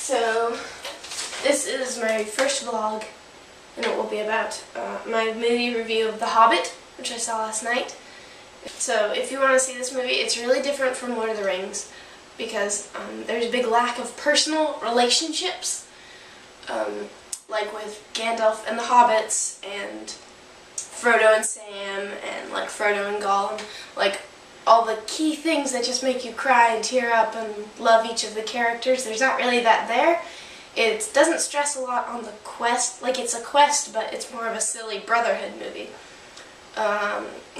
So, this is my first vlog, and it will be about my movie review of The Hobbit, which I saw last night. So, if you want to see this movie, it's really different from Lord of the Rings, because there's a big lack of personal relationships, like with Gandalf and the Hobbits, and Frodo and Sam, and like Frodo and Gollum, like all the key things that just make you cry and tear up and love each of the characters. There's not really that there. It doesn't stress a lot on the quest. Like, it's a quest, but it's more of a silly brotherhood movie.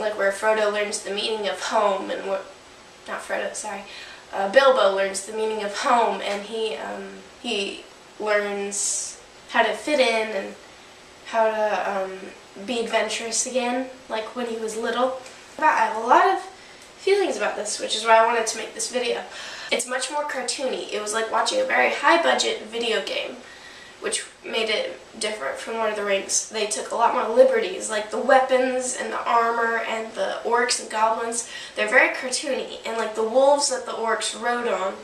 Like where Frodo learns the meaning of home, and Bilbo learns the meaning of home, and he learns how to fit in and how to be adventurous again, like when he was little. I have a lot of feelings about this, which is why I wanted to make this video. It's much more cartoony. It was like watching a very high-budget video game, which made it different from Lord of the Rings. They took a lot more liberties, like the weapons and the armor and the orcs and goblins. They're very cartoony, and like the wolves that the orcs rode on,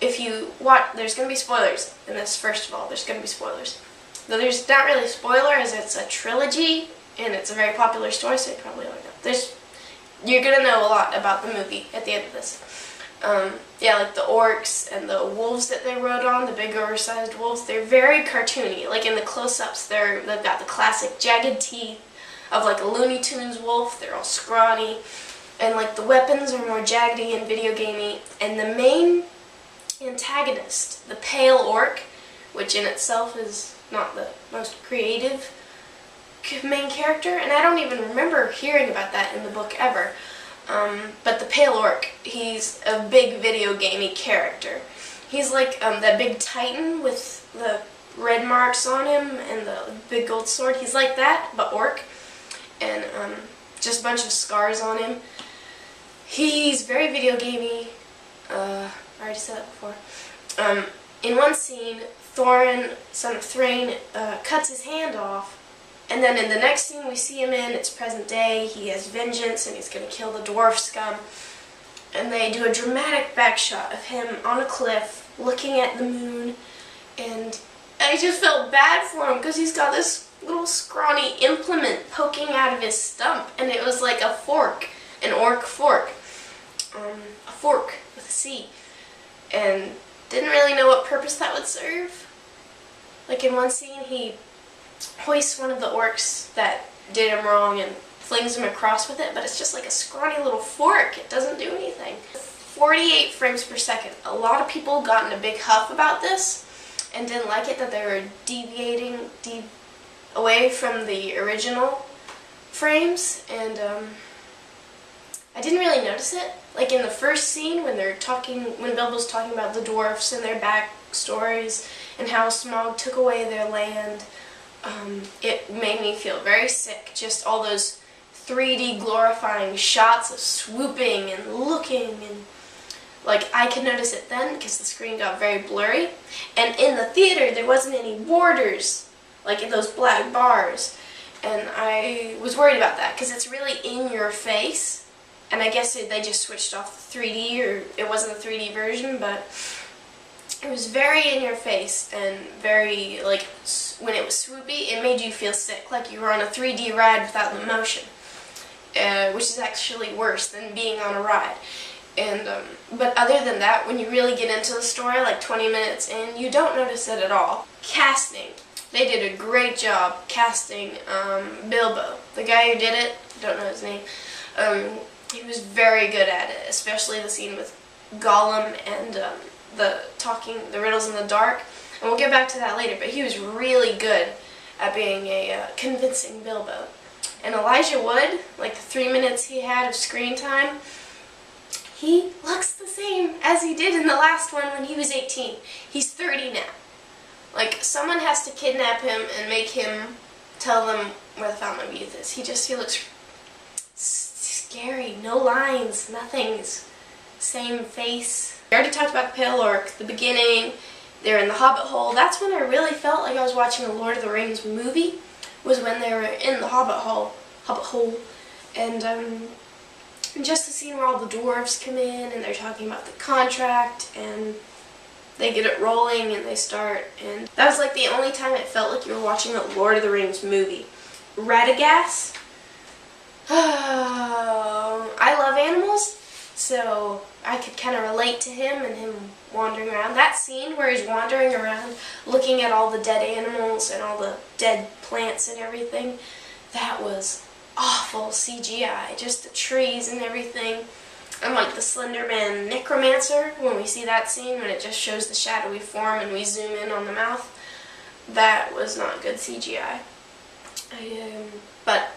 if you watch, there's going to be spoilers in this. First of all, there's going to be spoilers. Though there's not really a spoiler, as it's a trilogy, and it's a very popular story, so you probably already know. You're going to know a lot about the movie at the end of this. Yeah, like the orcs and the wolves that they rode on, the big oversized wolves, they're very cartoony. Like in the close-ups, they've got the classic jagged teeth of like a Looney Tunes wolf. They're all scrawny. And like the weapons are more jaggedy and video gamey. And the main antagonist, the pale orc, which in itself is not the most creative main character, and I don't even remember hearing about that in the book ever. But the pale orc, he's a big video gamey character. He's like that big titan with the red marks on him and the big gold sword. He's like that, but orc, and just a bunch of scars on him. He's very video gamey. I already said that before. In one scene, Thorin, son of Thrain, cuts his hand off. And then in the next scene we see him in, it's present day, he has vengeance and he's going to kill the dwarf scum. And they do a dramatic back shot of him on a cliff, looking at the moon. And I just felt bad for him because he's got this little scrawny implement poking out of his stump. And it was like a fork, an orc fork. A fork with a C. And didn't really know what purpose that would serve. Like in one scene he hoists one of the orcs that did him wrong and flings him across with it, but it's just like a scrawny little fork. It doesn't do anything. 48 frames per second. A lot of people got in a big huff about this and didn't like it, that they were deviating away from the original frames, and I didn't really notice it. Like in the first scene when Bilbo's talking about the dwarfs and their backstories and how Smaug took away their land, it made me feel very sick. Just all those 3D glorifying shots of swooping and looking, and like I could notice it then because the screen got very blurry. And in the theater there wasn't any borders, like in those black bars, and I was worried about that because it's really in your face. And I guess they just switched off the 3D, or it wasn't a 3D version, but it was very in your face and very, like, when it was swoopy, it made you feel sick, like you were on a 3D ride without the motion, which is actually worse than being on a ride. And but other than that, when you really get into the story, like 20 minutes in, you don't notice it at all. Casting. They did a great job casting Bilbo. The guy who did it, I don't know his name, he was very good at it, especially the scene with Gollum and the riddles in the dark. And we'll get back to that later, but he was really good at being a convincing Bilbo. And Elijah Wood, like the 3 minutes he had of screen time, he looks the same as he did in the last one when he was 18. He's 30 now. Like, someone has to kidnap him and make him tell them where the Fountain of Youth is. He looks scary. No lines, nothing's same face. I already talked about the pale orc, the beginning. They're in the Hobbit hole. That's when I really felt like I was watching a Lord of the Rings movie, was when they were in the Hobbit hole. And just the scene where all the dwarves come in and they're talking about the contract, and they get it rolling and they start, and that was like the only time it felt like you were watching a Lord of the Rings movie. Radagast. Oh, I love animals, so I could kind of relate to him and him wandering around. That scene where he's wandering around looking at all the dead animals and all the dead plants and everything, that was awful CGI. Just the trees and everything. And like the Slender Man Necromancer, when we see that scene, when it just shows the shadowy form and we zoom in on the mouth, that was not good CGI. But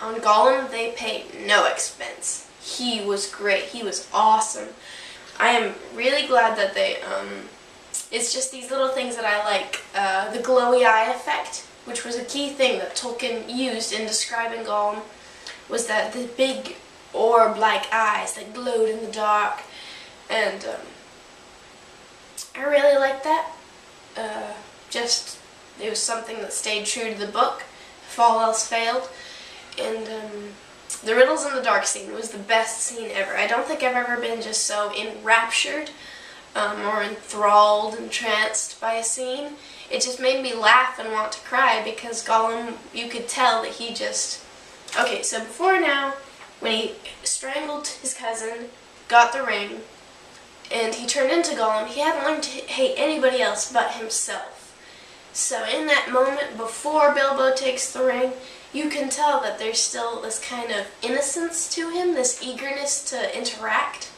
on Gollum, they paid no expense. He was great. He was awesome. I am really glad that they, it's just these little things that I like. The glowy eye effect, which was a key thing that Tolkien used in describing Gollum, was that the big orb-like eyes that glowed in the dark. And I really liked that. Just, it was something that stayed true to the book, if all else failed. And the Riddles in the Dark scene was the best scene ever. I don't think I've ever been just so enraptured or enthralled, entranced by a scene. It just made me laugh and want to cry because Gollum, you could tell that he just... Okay, so before now, when he strangled his cousin, got the ring, and he turned into Gollum, he hadn't learned to hate anybody else but himself. So in that moment, before Bilbo takes the ring, you can tell that there's still this kind of innocence to him, this eagerness to interact,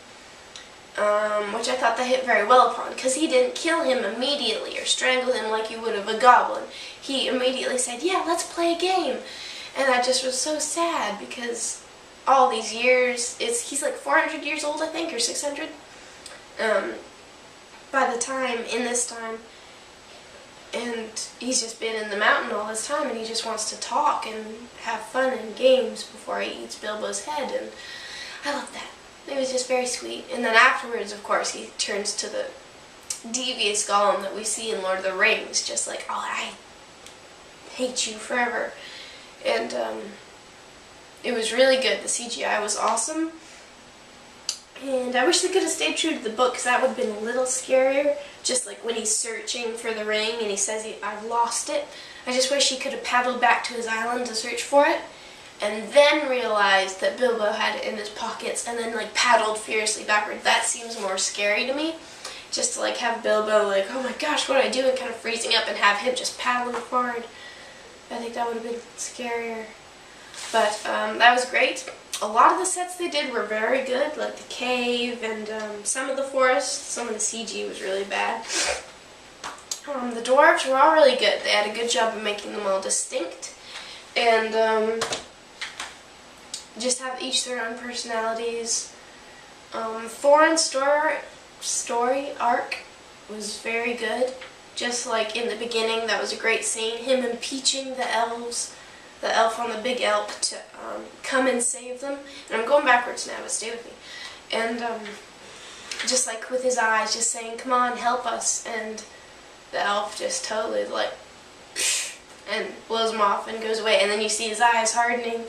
which I thought they hit very well upon, because he didn't kill him immediately or strangle him like you would of a goblin. He immediately said, yeah, let's play a game. And that just was so sad, because all these years, he's like 400 years old, I think, or 600. By the time, in this time, and he's just been in the mountain all this time, and he just wants to talk and have fun and games before he eats Bilbo's head, and I love that. It was just very sweet. And then afterwards, of course, he turns to the devious Gollum that we see in Lord of the Rings, just like, oh, I hate you forever. And it was really good. The CGI was awesome. And I wish they could have stayed true to the book, because that would have been a little scarier. Just like when he's searching for the ring and he says, I've lost it. I just wish he could have paddled back to his island to search for it, and then realized that Bilbo had it in his pockets, and then like paddled fiercely backward. That seems more scary to me. Just to like have Bilbo like, oh my gosh, what do I do? And kind of freezing up, and have him just paddling forward. I think that would have been scarier. But that was great. A lot of the sets they did were very good, like the cave and some of the forest. Some of the CG was really bad. The dwarves were all really good. They had a good job of making them all distinct, and just have each their own personalities. Thorin's story arc was very good. Just like in the beginning, that was a great scene. Him impeaching the elves, the elf on the big elk, to come and save them. And I'm going backwards now, but stay with me. And just like with his eyes, just saying, come on, help us. And the elf just totally like, psh, and blows him off and goes away. And then you see his eyes hardening,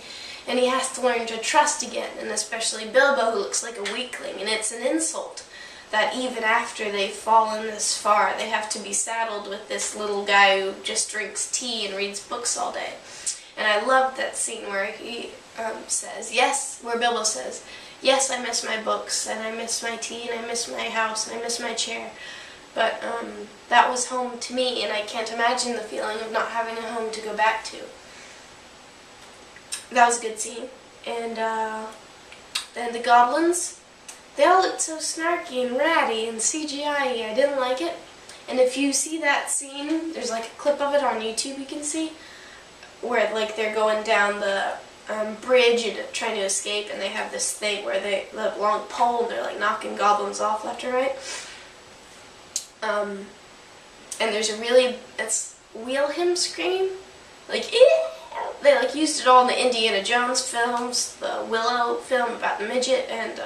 and he has to learn to trust again. And especially Bilbo, who looks like a weakling. And it's an insult that even after they've fallen this far, they have to be saddled with this little guy who just drinks tea and reads books all day. And I loved that scene where he says, yes, where Bilbo says, yes, I miss my books, and I miss my tea, and I miss my house, and I miss my chair. But that was home to me, and I can't imagine the feeling of not having a home to go back to. That was a good scene. And then the goblins, they all looked so snarky and ratty and CGI-y. I didn't like it. And if you see that scene, there's like a clip of it on YouTube you can see, where like they're going down the bridge and trying to escape, and they have this thing where they have a long pole and they're like knocking goblins off left and right. And there's a really, it's wheel him scream, like they like used it all in the Indiana Jones films, the Willow film about the midget, and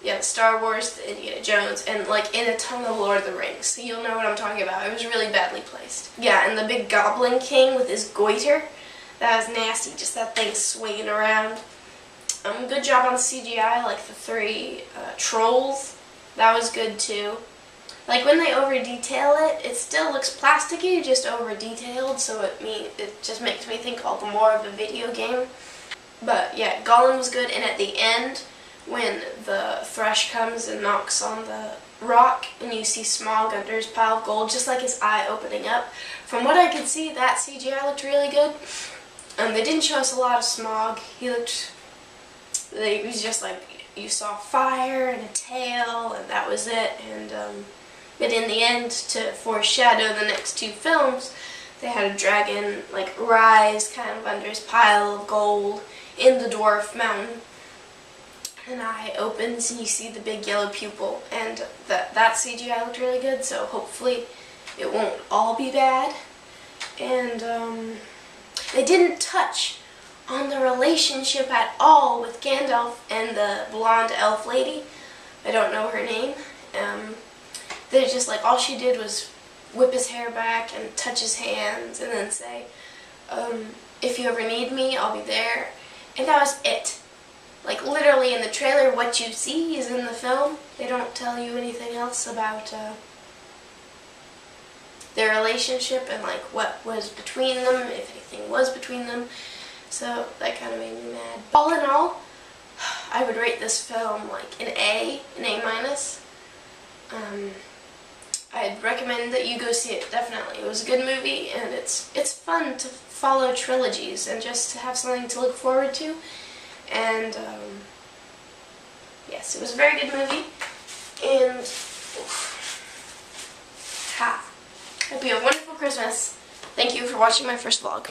yeah, the Star Wars, the Indiana Jones, and like in a ton of Lord of the Rings. So you'll know what I'm talking about. It was really badly placed. Yeah, and the big Goblin King with his goiter, that was nasty. Just that thing swinging around. Good job on the CGI, like the three trolls. That was good too. Like when they over detail it, it still looks plasticky, just over detailed, so it just makes me think all the more of a video game. But yeah, Gollum was good, and at the end, when the thrush comes and knocks on the rock and you see Smaug under his pile of gold, just like his eye opening up. From what I could see, that CGI looked really good. They didn't show us a lot of Smaug. He was just like, you saw fire and a tail, and that was it. And but in the end, to foreshadow the next two films, they had a dragon like rise kind of under his pile of gold in the dwarf mountain. An eye opens and you see the big yellow pupil, and that CGI looked really good, so hopefully it won't all be bad. And they didn't touch on the relationship at all with Gandalf and the blonde elf lady. I don't know her name. They just like, all she did was whip his hair back and touch his hands and then say, if you ever need me, I'll be there. And that was it. Like literally in the trailer, what you see is in the film. They don't tell you anything else about their relationship and like what was between them, if anything was between them. So that kind of made me mad. All in all, I would rate this film like an A minus. I'd recommend that you go see it, definitely. It was a good movie, and it's fun to follow trilogies and just to have something to look forward to. And yes, it was a very good movie, and hope you have a wonderful Christmas. Thank you for watching my first vlog.